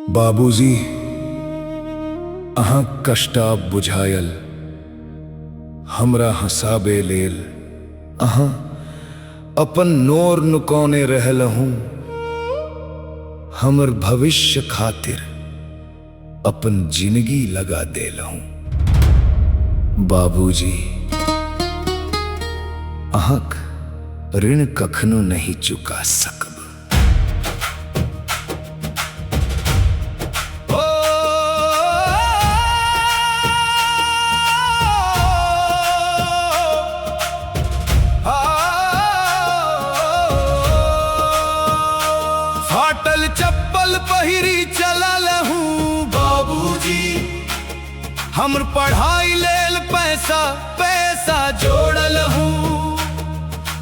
बाबूजी अहाँ कष्टा बुझायल हमरा हंसाबे लेल अहाँ अपन नोर नुकौने रहलहूँ। हमर भविष्य खातिर अपन जिंदगी लगा देलहूँ। बाबूजी अहाँक ऋण कखनो नहीं चुका सकब। फाटल चप्पल पहिरी चलल हूँ बाबूजी, हमर पढ़ाई लेल पैसा जोड़ल हूँ।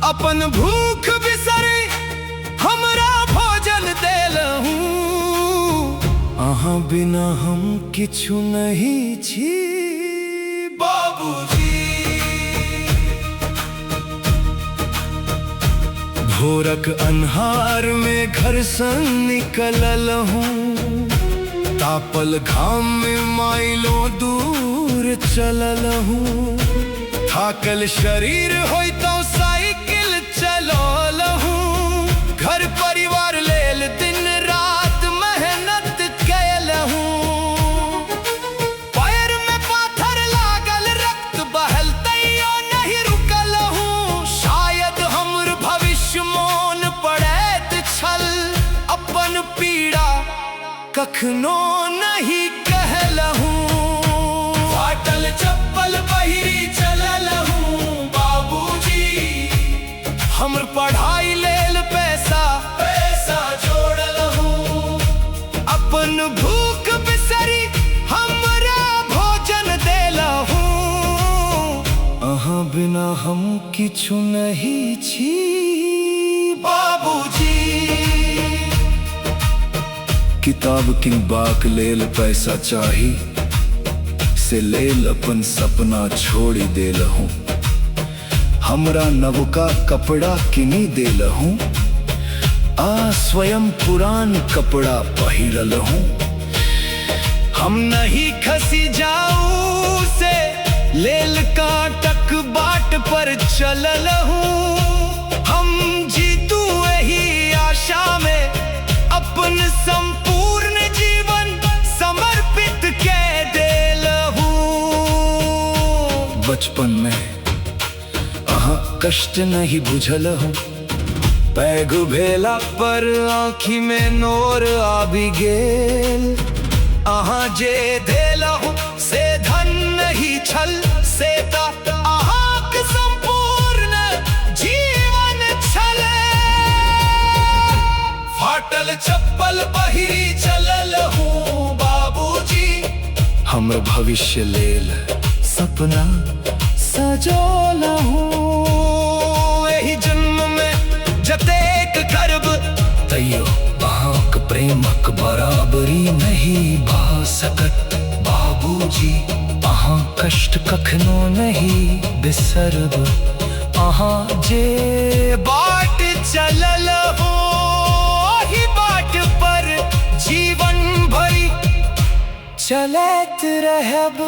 अपन भूख बिसरी हमरा भोजन देल हूँ। अहाँ बिना हम किछु नहीं छी बाबूजी। भोरक अन्हार में घर से निकलल हूँ। तापल घाम में माइलों दूर चलल हूँ। थाकल शरीर होई तो साइकिल चलल हूँ। घर परिवार लेल दिन रात मेहनत कैल हूँ। पैर में पाथर लागल रक्त बहल तैयो नहीं रुकल हूँ। शायद हमर भविष्य मोन पड़ैत छल, अपन पीड़ा कखनो नहीं कहलहूँ। फाटल चप्पल पहिरी चलल हूँ बाबूजी, हमर पढ़ाई लेल पैसा जोड़ल हूँ। अपन भूख बिसरी हमरा भोजन देला हूँ। अहाँ बिना हम किछु नहीं छी बाबूजी। किताब किनबाक लेल पैसा चाही से लेल अपन सपना छोड़ी देलहूँ। हमरा नवका कपड़ा किनी देलहूँ आ स्वयं पुरान कपड़ा पहिरल हूँ। हम नहीं खसी जाऊं से लेल कांटक बाट पर चलल हूँ। हम जीतू यही आशा में अपन संपूर्ण जीवन समर्पित के देल हूँ। बचपन में अहाँ कष्ट नहीं बुझल हूँ। पैघ भेला पर आँखी में नोर आबि गेल। अहाँ जे देलहु से धन नहीं छल, से त अहाँक संपूर्ण जीवन छलै। फाटल चप्पल पहिरी चलल हूँ बाबूजी, हमर भविष्य लेल सपना सजोल हूँ। एही जन्म में जतेक करब तैयो अहाँक प्रेमक बराबरी नहीं भा सकत। बाबूजी अहाँ कष्ट कखनो नहीं बिसरब। अहाँ जे बाट चलल हो ही बाट पर जीवन भरि चलैत रहब।